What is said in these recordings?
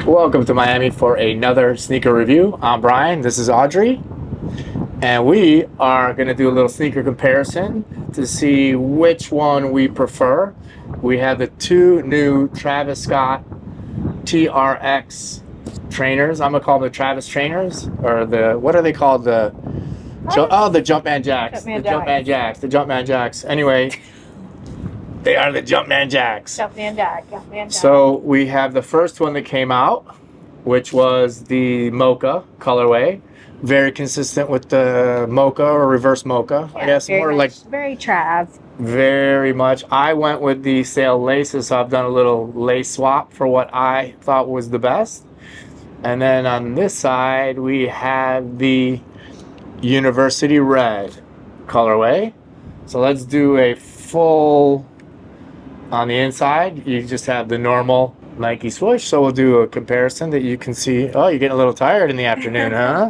Welcome to Miami for another sneaker review. I'm Brian, this is Audrey, and we are going to do a little sneaker comparison to see which one we prefer. We have the two new Travis Scott TRX trainers. I'm going to call them the Travis trainers, or the, what are they called? The Jumpman Jacks. The Jumpman Jacks. Anyway, they are the Jumpman Jacks. Jumpman Jack. So we have the first one that came out, which was the Mocha colorway. Very consistent with the Mocha or reverse Mocha. Yeah, I guess more like very Trav. very much. I went with the sail laces, so I've done a little lace swap for what I thought was the best. And then on this side, we have the University Red colorway. So let's do a full. On the inside, you just have the normal Nike swoosh. So we'll do a comparison that you can see. Oh, you're getting a little tired in the afternoon, huh?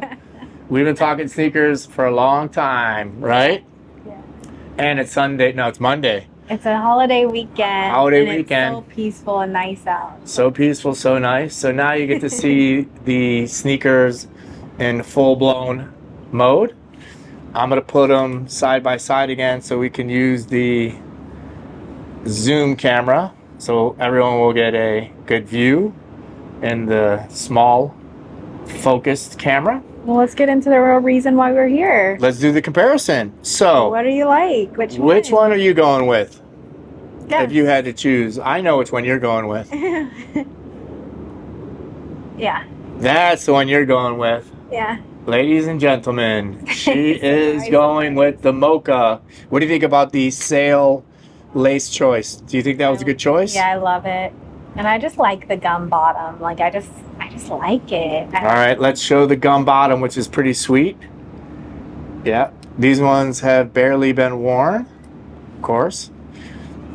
We've been talking sneakers for a long time, right? Yeah. And it's Sunday. No, it's Monday. It's a holiday weekend. Weekend. It's so peaceful and nice out. So peaceful, so nice. So now you get to see the sneakers in full-blown mode. I'm going to put them side by side again so we can use the zoom camera so everyone will get a good view in the small focused camera. Well, let's get into the real reason why we're here. Let's do the comparison. So what do you like? Which one are you going with? Yes. If you had to choose. I know which one you're going with. Yeah. That's the one you're going with. Yeah. Ladies and gentlemen, she is going with the Mocha. What do you think about the sail lace choice? Do you think that was a good choice? Yeah, I love it. And I just like the gum bottom. Like I just like it. All right, let's show the gum bottom, which is pretty sweet. Yeah, these ones have barely been worn, of course.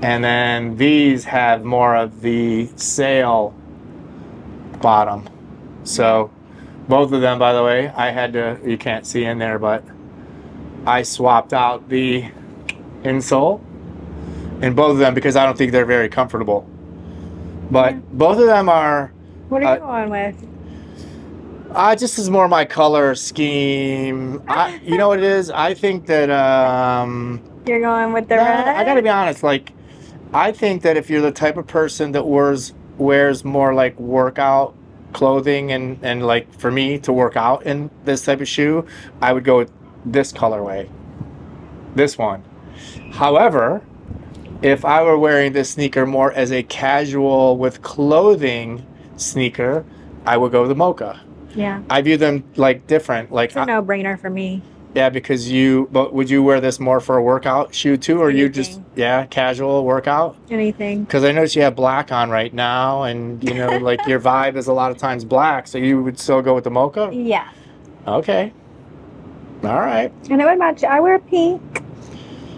And then these have more of the sail bottom. So both of them, by the way, I had to, you can't see in there, but I swapped out the insole in both of them because I don't think they're very comfortable. But both of them are. What are you going with? Just is more my color scheme. You know what it is? I think that You're going with the red? I gotta be honest, like I think that if you're the type of person that wears more like workout clothing and like for me to work out in this type of shoe, I would go with this colorway. This one. However, if I were wearing this sneaker more as a casual with clothing sneaker, I would go with the Mocha. Yeah. I view them like different. Like it's a no-brainer for me. Yeah, because but would you wear this more for a workout shoe too, or you just casual workout? Anything. Because I notice you have black on right now, and you know, like your vibe is a lot of times black, so you would still go with the Mocha? Yeah. Okay. All right. And it would match. I wear pink.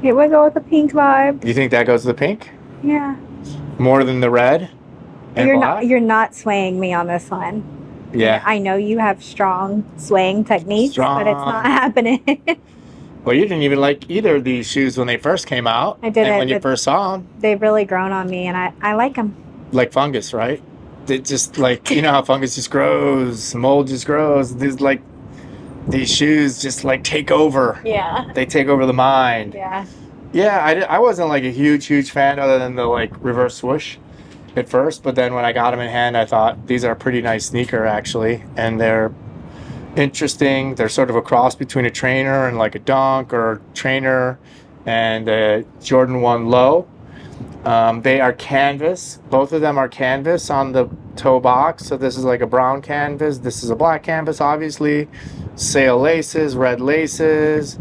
It would go with the pink vibe. You think that goes to the pink? Yeah. More than the red and black? You're not swaying me on this one. Yeah. I know you have strong swaying techniques, but it's not happening. Well, you didn't even like either of these shoes when they first came out. I didn't. And when you first saw them. They've really grown on me, and I like them. Like fungus, right? It just like, you know how fungus just grows, mold just grows. There's like, these shoes just like take over. Yeah. They take over the mind. Yeah. Yeah, I wasn't like a huge fan other than the like reverse swoosh at first, but then when I got them in hand, I thought these are a pretty nice sneaker actually, and they're interesting. They're sort of a cross between a trainer and like a dunk or a trainer and a Jordan 1 low. They are canvas. Both of them are canvas on the toe box. So this is like a brown canvas. This is a black canvas, obviously. Sail laces, red laces,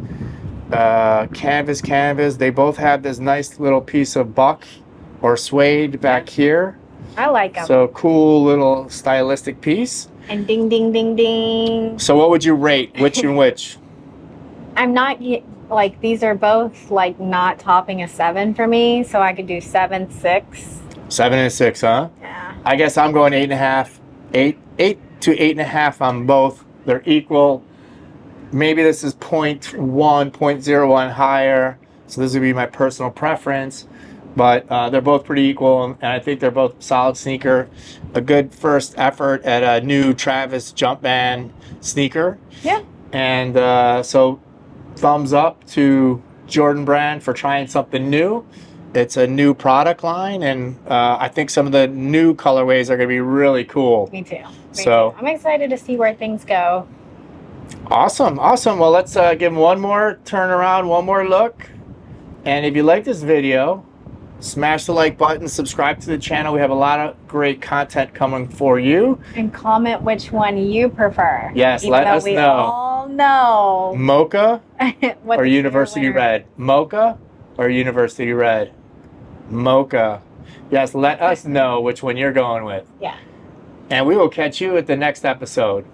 canvas. They both have this nice little piece of buck or suede back here. I like them. So cool little stylistic piece. And ding, ding, ding, ding. So what would you rate? Which and which? I'm not, like, these are both, like, not topping a 7 for me. So I could do 7, 6. 7 and 6, huh? Yeah. I guess I'm going 8.5. 8 to 8.5 on both. They're equal. Maybe this is 0.1, 0.01 higher. So this would be my personal preference. but they're both pretty equal, and I think they're both solid sneaker. A good first effort at a new Travis Jumpman sneaker. Yeah. And so thumbs up to Jordan Brand for trying something new. It's a new product line, and I think some of the new colorways are going to be really cool. Me too. So I'm excited to see where things go. awesome. Well, let's give them one more turnaround, one more look. And if you like this video, smash the like button, subscribe to the channel. We have a lot of great content coming for you. And comment which one you prefer. Yes, even let though us we know. all know. Mocha what or the University killer- Red? Mocha or University Red? Mocha. Yes, let us know which one you're going with. Yeah. And we will catch you at the next episode.